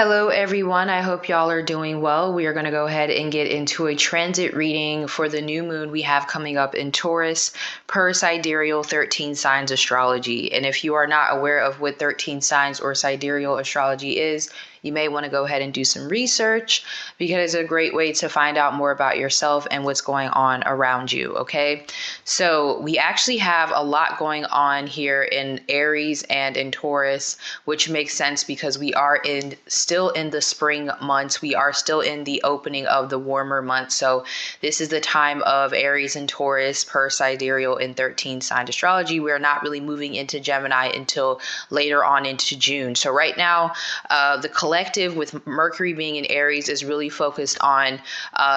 Hello, everyone. I hope y'all are doing well. We are going to go ahead and get into a transit reading for the new moon we have coming up in Taurus per sidereal 13 signs astrology. And if you are not aware of what 13 signs or sidereal astrology is, you may want to go ahead and do some research because it's a great way to find out more about yourself and what's going on around you. Okay. So we actually have a lot going on here in Aries and in Taurus, which makes sense because we are still in the spring months. We are still in the opening of the warmer months. So this is the time of Aries and Taurus per sidereal in 13 sign astrology. We're not really moving into Gemini until later on into June. So right now, the collective with Mercury being in Aries is really focused on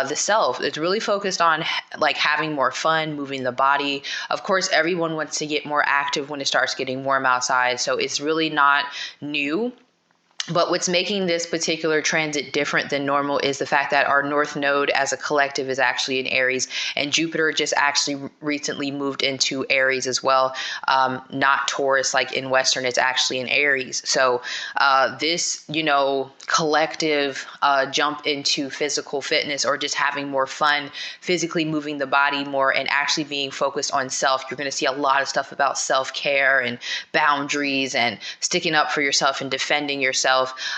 the self. It's really focused on like having more fun, moving the body. Of course, everyone wants to get more active when it starts getting warm outside. So it's really not new. But what's making this particular transit different than normal is the fact that our North Node as a collective is actually in Aries, and Jupiter just actually recently moved into Aries as well. Not Taurus like in Western, it's actually in Aries. So this, collective jump into physical fitness or just having more fun, physically moving the body more and actually being focused on self. You're going to see a lot of stuff about self-care and boundaries and sticking up for yourself and defending yourself.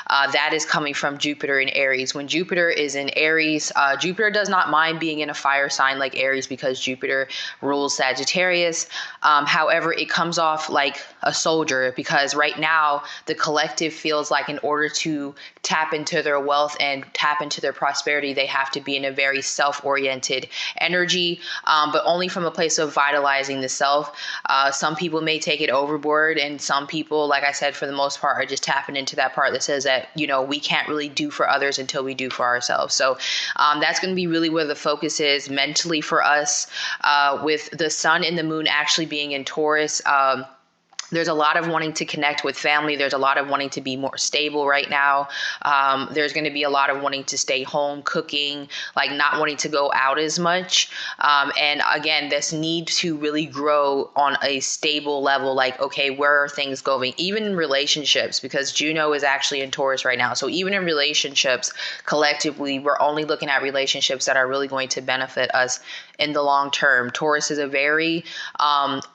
That is coming from Jupiter in Aries. When Jupiter is in Aries, Jupiter does not mind being in a fire sign like Aries because Jupiter rules Sagittarius. However, it comes off like a soldier because right now the collective feels like in order to tap into their wealth and tap into their prosperity, they have to be in a very self-oriented energy, but only from a place of vitalizing the self. Some people may take it overboard, and some people, like I said, for the most part, are just tapping into that part that says that, we can't really do for others until we do for ourselves. So that's going to be really where the focus is mentally for us, with the sun and the moon actually being in Taurus. There's a lot of wanting to connect with family. There's a lot of wanting to be more stable right now. There's going to be a lot of wanting to stay home, cooking, like not wanting to go out as much. And again, this need to really grow on a stable level. Like, okay, where are things going? Even in relationships, because Juno is actually in Taurus right now. So even in relationships, collectively, we're only looking at relationships that are really going to benefit us in the long term. Taurus is a very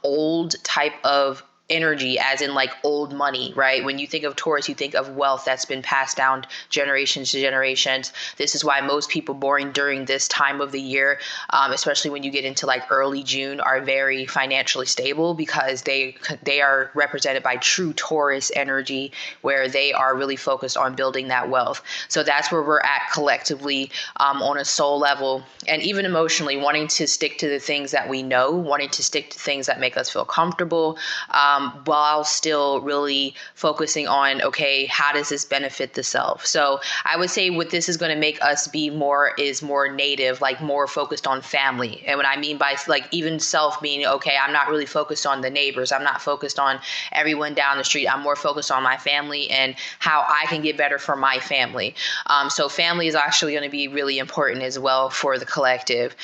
old type of energy, as in like old money, right? When you think of Taurus, you think of wealth that's been passed down generations to generations. This is why most people born during this time of the year, especially when you get into like early June, are very financially stable because they are represented by true Taurus energy, where they are really focused on building that wealth. So that's where we're at collectively, on a soul level and even emotionally, wanting to stick to the things that we know, wanting to stick to things that make us feel comfortable, while still really focusing on, okay, how does this benefit the self? So I would say what this is going to make us be more is more native, like more focused on family. And what I mean by like even self meaning, okay, I'm not really focused on the neighbors. I'm not focused on everyone down the street. I'm more focused on my family and how I can get better for my family. So family is actually going to be really important as well for the collective.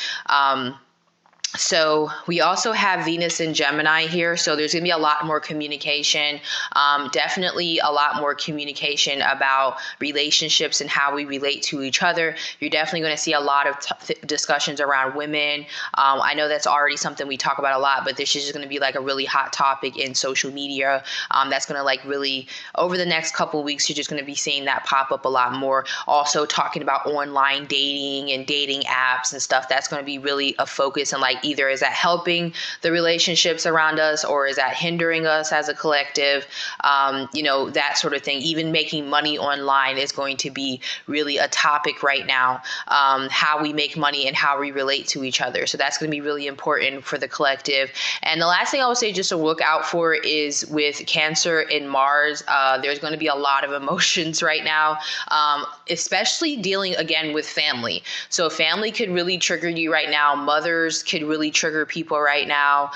So we also have Venus in Gemini here. So there's going to be a lot more communication, definitely a lot more communication about relationships and how we relate to each other. You're definitely going to see a lot of discussions around women. I know that's already something we talk about a lot, but this is just going to be like a really hot topic in social media. That's going to like really over the next couple of weeks, you're just going to be seeing that pop up a lot more. Also talking about online dating and dating apps and stuff. That's going to be really a focus, and like either is that helping the relationships around us or is that hindering us as a collective? That sort of thing. Even making money online is going to be really a topic right now. How we make money and how we relate to each other. So that's going to be really important for the collective. And the last thing I would say just to look out for is with Cancer and Mars, there's going to be a lot of emotions right now, especially dealing again with family. So family could really trigger you right now. Mothers could really trigger people right now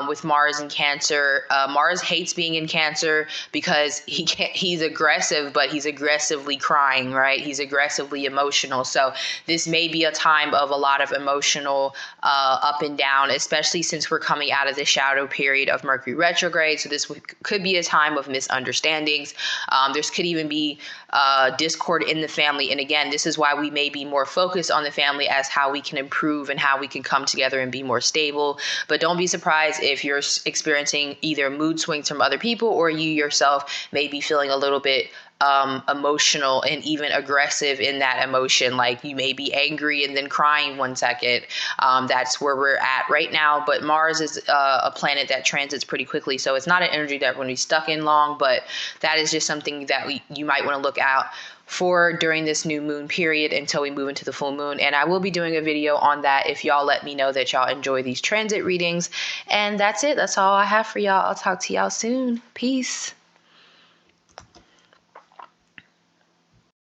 with Mars in Cancer. Mars hates being in Cancer because he's aggressive, but he's aggressively crying, right? He's aggressively emotional. So this may be a time of a lot of emotional up and down, especially since we're coming out of the shadow period of Mercury retrograde. So this could be a time of misunderstandings. There could even be discord in the family. And again, this is why we may be more focused on the family as how we can improve and how we can come together and be more stable. But don't be surprised if you're experiencing either mood swings from other people, or you yourself may be feeling a little bit emotional and even aggressive in that emotion. Like you may be angry and then crying 1 second. That's where we're at right now. But Mars is a planet that transits pretty quickly. So it's not an energy that we're going to be stuck in long, but that is just something that you might want to look out for during this new moon period until we move into the full moon. And I will be doing a video on that if y'all let me know that y'all enjoy these transit readings. And that's it. That's all I have for y'all. I'll talk to y'all soon. Peace.